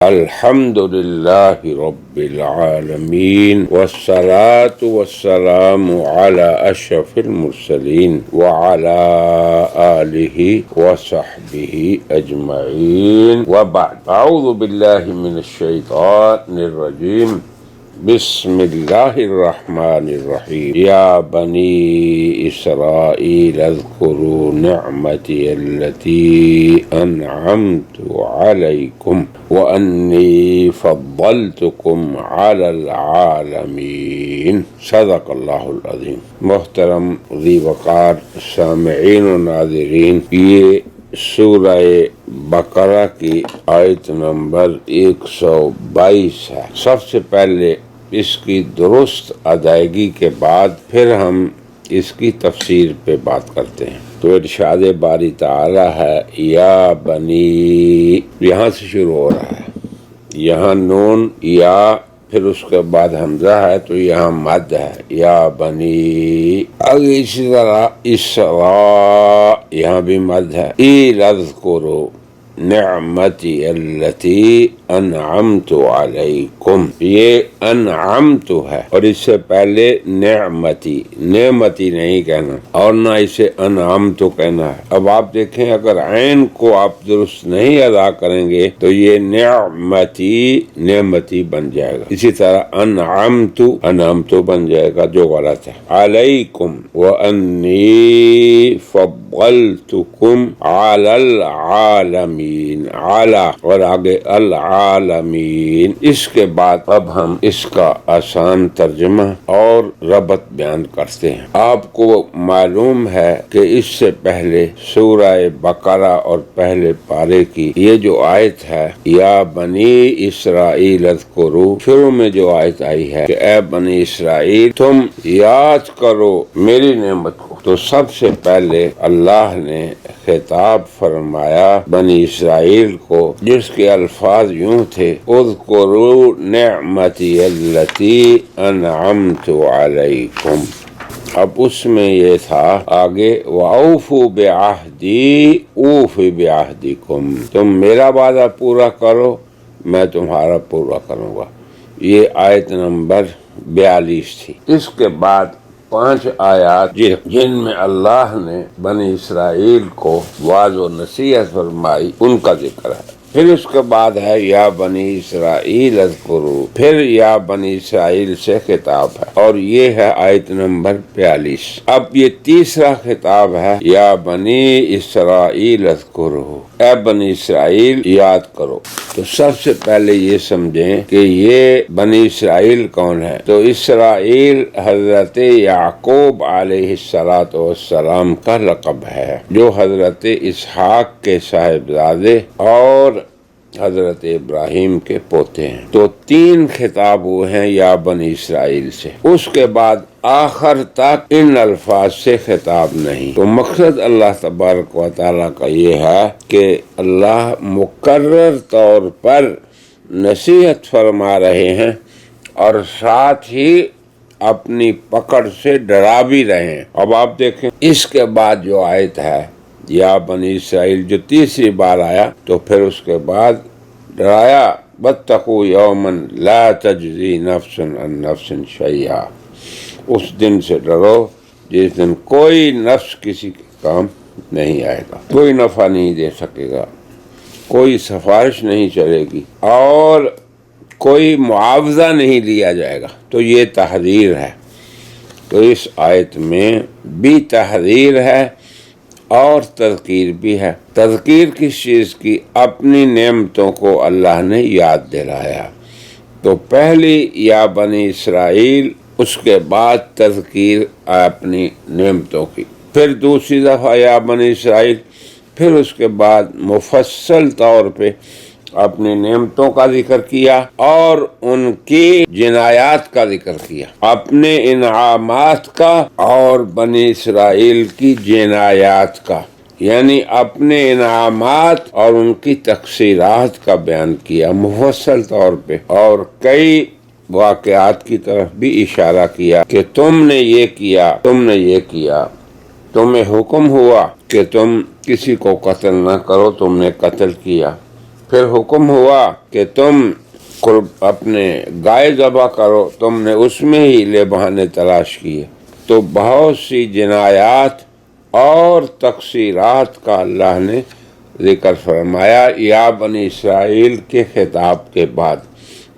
الحمد للہ رب العالمین والصلاة والسلام علی اشرف المرسلین وعلی آلہ وصحبہ اجمعین وبعد اعوذ باللہ من الشیطان الرجیم بسم اللہ الرحمن الرحیم یا بنی اسرائیل اذکروا نعمتی التي انعمت علیکم وانی فضلتکم علی العالمین صدق اللہ العظیم۔ محترم ذی وقار سامعین و ناظرین، یہ سورہ بقرہ کی آیت نمبر 122 ہے۔ سب سے پہلے اس کی درست ادائیگی کے بعد پھر ہم اس کی تفسیر پہ بات کرتے ہیں۔ تو ارشاد باری تعالی ہے یا بنی، یہاں سے شروع ہو رہا ہے، یہاں نون یا پھر اس کے بعد حمزہ ہے تو یہاں مد ہے یا بنی۔ اگر اسی طرح اسراء یہاں بھی مد ہے، اذکروا نعمتی التی انعمت علیکم، یہ انعمت ہے اور اس سے پہلے نعمتی نہیں کہنا اور نہ اسے انعمت کہنا ہے۔ اب آپ دیکھیں اگر عین کو آپ درست نہیں ادا کریں گے تو یہ نعمتی بن جائے گا، اسی طرح انعمت بن جائے گا جو غلط ہے۔ علیکم وانی فضلتکم علی العالمین، اعلی اور آگے العالمین۔ اس کے بعد اب ہم اس کا آسان ترجمہ اور ربط بیان کرتے ہیں۔ آپ کو معلوم ہے کہ اس سے پہلے سورہ بقرہ اور پہلے پارے کی یہ جو آیت ہے یا بنی اسرائیل اذکروا، شروع میں جو آیت آئی ہے کہ اے بنی اسرائیل تم یاد کرو میری نعمت کو، تو سب سے پہلے اللہ نے خطاب فرمایا بنی اسرائیل کو، جس کے الفاظ یوں تھے اذکروا نعمتی التی انعمت علیکم۔ اب اس میں یہ تھا آگے وَأَوْفُوا بِعَهْدِي أُوفِ بِعَهْدِكُمْ، تم میرا وعدہ پورا کرو میں تمہارا پورا کروں گا۔ یہ آیت نمبر 42 تھی۔ اس کے بعد 5 آیات جن میں اللہ نے بنی اسرائیل کو واعظ و نصیحت فرمائی ان کا ذکر ہے۔ پھر اس کے بعد ہے یا بنی اسرائیل اذکروا، پھر یا بنی اسرائیل سے خطاب ہے اور یہ ہے آیت نمبر 42۔ اب یہ تیسرا خطاب ہے یا بنی اسرائیل اذکروا، اے بنی اسرائیل یاد کرو۔ تو سب سے پہلے یہ سمجھیں کہ یہ بنی اسرائیل کون ہے؟ تو اسرائیل حضرت یعقوب علیہ السلام کا لقب ہے، جو حضرت اسحاق کے صاحبزادے اور حضرت ابراہیم کے پوتے ہیں۔ تو 3 خطاب ہوئے ہیں یا بنی اسرائیل سے، اس کے بعد آخر تک ان الفاظ سے خطاب نہیں۔ تو مقصد اللہ تبارک و تعالیٰ کا یہ ہے کہ اللہ مقرر طور پر نصیحت فرما رہے ہیں اور ساتھ ہی اپنی پکڑ سے ڈرا بھی رہے ہیں۔ اب آپ دیکھیں اس کے بعد جو آیت ہے یا بنی اسرائیل جو تیسری بار آیا تو پھر اس کے بعد ڈرایا واتقوا یوما لا تجزی نفس عن نفس شیئا، اس دن سے ڈرو جس دن کوئی نفس کسی کے کام نہیں آئے گا، کوئی نفع نہیں دے سکے گا، کوئی سفارش نہیں چلے گی اور کوئی معاوضہ نہیں لیا جائے گا۔ تو یہ تحذیر ہے۔ تو اس آیت میں بھی تحذیر ہے اور تذکیر بھی ہے۔ تذکیر کس چیز کی؟ اپنی نعمتوں کو اللہ نے یاد دلایا۔ تو پہلی یا بنی اسرائیل، اس کے بعد تذکیر اپنی نعمتوں کی، پھر دوسری دفعہ یا بنی اسرائیل، پھر اس کے بعد مفصل طور پہ اپنی نعمتوں کا ذکر کیا اور ان کی جنایات کا ذکر کیا، اپنے انعامات کا اور بنی اسرائیل کی جنایات کا، یعنی اپنے انعامات اور ان کی تقصیرات کا بیان کیا مفصل طور پہ، اور کئی واقعات کی طرف بھی اشارہ کیا کہ تم نے یہ کیا، تمہیں حکم ہوا کہ تم کسی کو قتل نہ کرو، تم نے قتل کیا، پھر حکم ہوا کہ تم اپنے گائے ذبح کرو، تم نے اس میں ہی لے بہانے تلاش کیے۔ تو بہت سی جنایات اور تقصیرات کا اللہ نے ذکر فرمایا یا بنی اسرائیل کے خطاب کے بعد،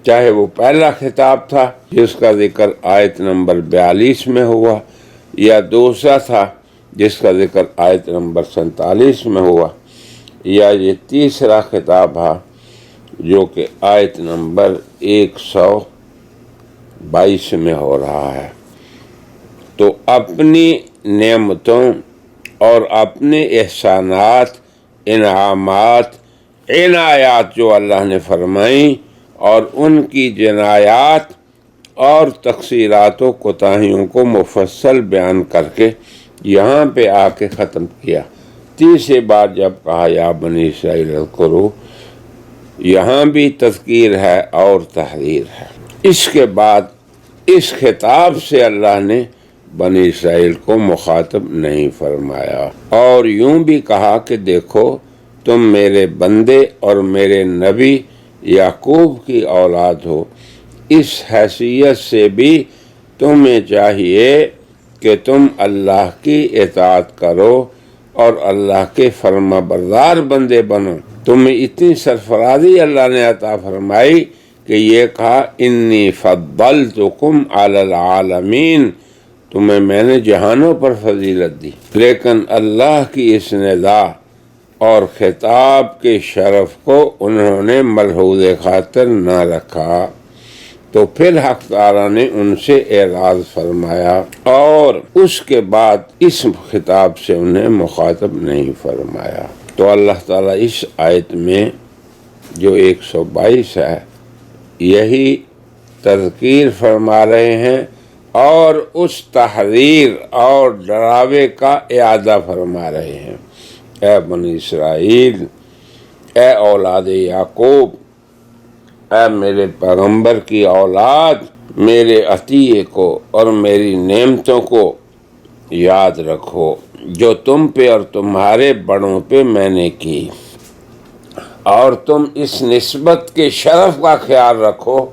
چاہے وہ پہلا خطاب تھا جس کا ذکر آیت نمبر 42 میں ہوا، یا دوسرا تھا جس کا ذکر آیت نمبر 47 میں ہوا، یا یہ تیسرا خطاب ہے جو کہ آیت نمبر 122 میں ہو رہا ہے۔ تو اپنی نعمتوں اور اپنے احسانات، انعامات، عنایات جو اللہ نے فرمائیں اور ان کی جنایات اور تقصیرات و کوتاہیوں کو مفصل بیان کر کے یہاں پہ آ کے ختم کیا۔ تیسری بار جب کہا یا بنی اسرائیل اذکروا، یہاں بھی تذکیر ہے اور تحریر ہے۔ اس کے بعد اس خطاب سے اللہ نے بنی اسرائیل کو مخاطب نہیں فرمایا، اور یوں بھی کہا کہ دیکھو تم میرے بندے اور میرے نبی یعقوب کی اولاد ہو، اس حیثیت سے بھی تمہیں چاہیے کہ تم اللہ کی اطاعت کرو اور اللہ کے فرما بردار بندے بنو۔ تمہیں اتنی سرفرازی اللہ نے عطا فرمائی کہ یہ کہا انی فضلتکم علی العالمین، تمہیں میں نے جہانوں پر فضیلت دی۔ لیکن اللہ کی اس ندا اور خطاب کے شرف کو انہوں نے ملحوظ خاطر نہ رکھا، تو پھر حق تعالیٰ نے ان سے اعراض فرمایا اور اس کے بعد اس خطاب سے انہیں مخاطب نہیں فرمایا۔ تو اللہ تعالیٰ اس آیت میں جو 122 ہے یہی تذکیر فرما رہے ہیں اور اس تحذیر اور ڈراوے کا اعادہ فرما رہے ہیں۔ اے بنی اسرائیل، اے اولاد یعقوب، اے میرے پیغمبر کی اولاد، میرے عطیے کو اور میری نعمتوں کو یاد رکھو جو تم پہ اور تمہارے بڑوں پہ میں نے کی، اور تم اس نسبت کے شرف کا خیال رکھو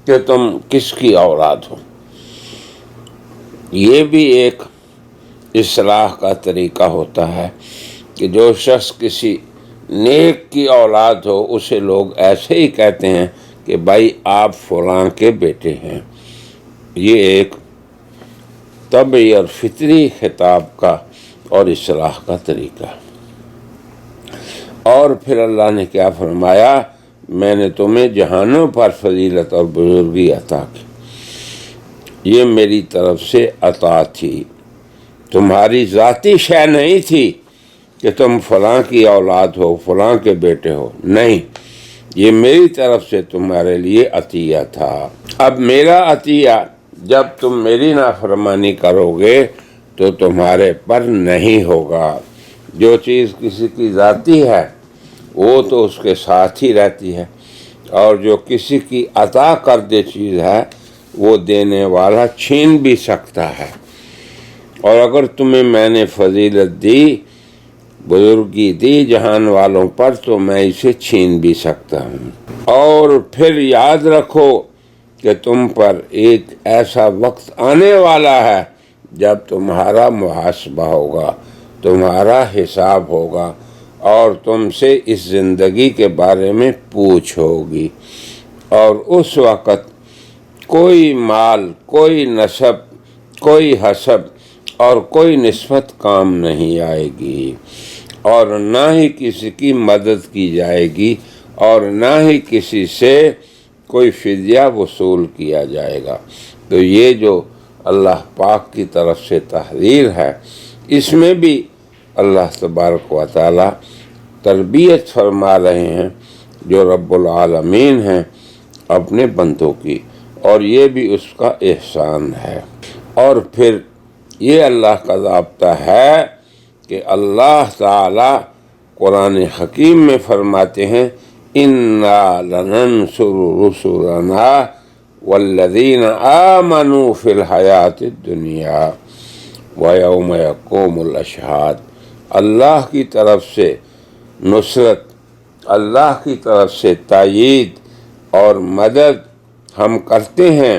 کہ تم کس کی اولاد ہو۔ یہ بھی ایک اصلاح کا طریقہ ہوتا ہے کہ جو شخص کسی نیک کی اولاد ہو اسے لوگ ایسے ہی کہتے ہیں کہ بھائی آپ فلاں کے بیٹے ہیں۔ یہ ایک طبعی اور فطری خطاب کا اور اصلاح کا طریقہ۔ اور پھر اللہ نے کیا فرمایا، میں نے تمہیں جہانوں پر فضیلت اور بزرگی عطا کی، یہ میری طرف سے عطا تھی، تمہاری ذاتی شے نہیں تھی کہ تم فلاں کی اولاد ہو، فلاں کے بیٹے ہو، نہیں، یہ میری طرف سے تمہارے لیے عطیہ تھا۔ اب میرا عطیہ جب تم میری نافرمانی کرو گے تو تمہارے پر نہیں ہوگا۔ جو چیز کسی کی ذاتی ہے وہ تو اس کے ساتھ ہی رہتی ہے، اور جو کسی کی عطا کردہ چیز ہے وہ دینے والا چھین بھی سکتا ہے، اور اگر تمہیں میں نے فضیلت دی، بزرگی دی جہان والوں پر، تو میں اسے چھین بھی سکتا ہوں۔ اور پھر یاد رکھو کہ تم پر ایک ایسا وقت آنے والا ہے جب تمہارا محاسبہ ہوگا، تمہارا حساب ہوگا، اور تم سے اس زندگی کے بارے میں پوچھ ہوگی، اور اس وقت کوئی مال، کوئی نسب، کوئی حسب اور کوئی نسبت کام نہیں آئے گی، اور نہ ہی کسی کی مدد کی جائے گی، اور نہ ہی کسی سے کوئی فدیہ وصول کیا جائے گا۔ تو یہ جو اللہ پاک کی طرف سے تحریر ہے، اس میں بھی اللہ تبارک و تعالی تربیت فرما رہے ہیں جو رب العالمین ہیں اپنے بندوں کی، اور یہ بھی اس کا احسان ہے۔ اور پھر یہ اللہ کا ضابطہ ہے کہ اللہ تعالی قرآن حکیم میں فرماتے ہیں اِنَّا لَنَنْصُرُ رُسُلَنَا وَالَّذِينَ آمَنُوا فِي الْحَيَاةِ الدُّنْيَا وَيَوْمَ يَقُومُ الْأَشْهَادُ۔ اللہ کی طرف سے نصرت اللہ کی طرف سے تائید اور مدد ہم کرتے ہیں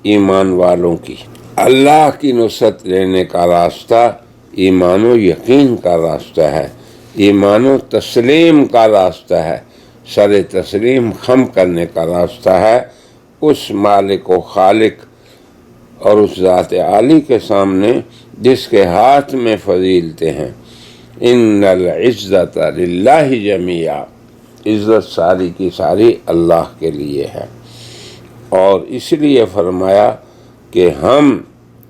ایمان والوں کی۔ اللہ کی نصرت لینے کا راستہ ایمان و یقین کا راستہ ہے، ایمان و تسلیم کا راستہ ہے، سر تسلیم خم کرنے کا راستہ ہے اس مالک و خالق اور اس ذات عالی کے سامنے جس کے ہاتھ میں فضیلتیں ہیں۔ ان العزت للہ جمیعا، عزت ساری کی ساری اللہ کے لیے ہے، اور اس لیے فرمایا کہ ہم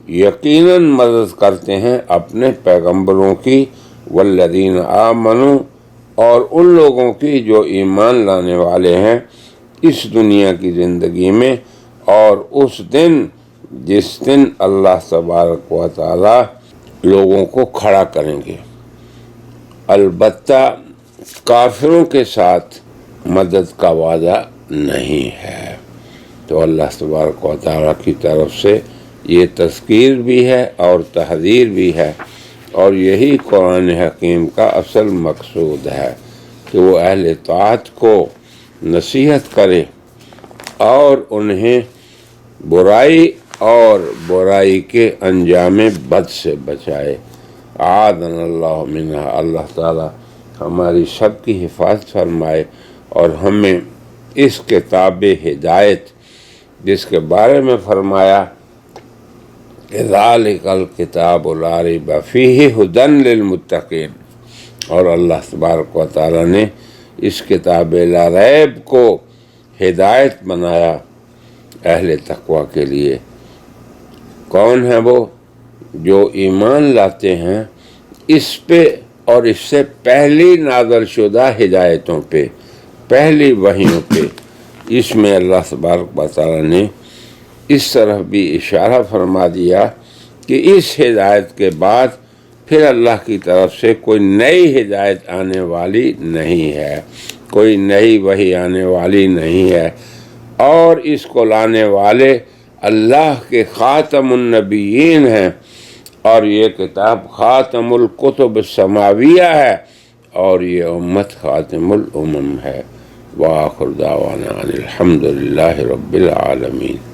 یقیناً مدد کرتے ہیں اپنے پیغمبروں کی، والذین آمنوا، اور ان لوگوں کی جو ایمان لانے والے ہیں اس دنیا کی زندگی میں، اور اس دن جس دن اللہ تبارک و تعالی لوگوں کو کھڑا کریں گے۔ البتہ کافروں کے ساتھ مدد کا وعدہ نہیں ہے۔ تو اللہ تبارک و تعالی کی طرف سے یہ تذکیر بھی ہے اور تحذیر بھی ہے، اور یہی قرآن حکیم کا اصل مقصود ہے کہ وہ اہل طاعت کو نصیحت کرے اور انہیں برائی کے انجام بد سے بچائے۔ اعاذنا اللہ منہا، اللہ تعالی ہماری سب کی حفاظت فرمائے اور ہمیں اس کتاب ہدایت جس کے بارے میں فرمایا کہ ذالک الکتاب لا ریب فیہ ھدی للمتقین، اور اللہ تبارک و تعالی نے اس کتاب لا ریب کو ہدایت بنایا اہل تقوی کے لیے۔ کون ہے وہ؟ جو ایمان لاتے ہیں اس پہ اور اس سے پہلی نازل شدہ ہدایتوں پہ، پہلی وحیوں پہ۔ اس میں اللہ تبارک و تعالی نے اس طرف بھی اشارہ فرما دیا کہ اس ہدایت کے بعد پھر اللہ کی طرف سے کوئی نئی ہدایت آنے والی نہیں ہے، کوئی نئی وحی آنے والی نہیں ہے، اور اس کو لانے والے اللہ کے خاتم النبیین ہیں، اور یہ کتاب خاتم الکتب السماویہ ہے، اور یہ امت خاتم الامم ہے۔ وآخر دعوانا ان الحمد للہ رب العالمین۔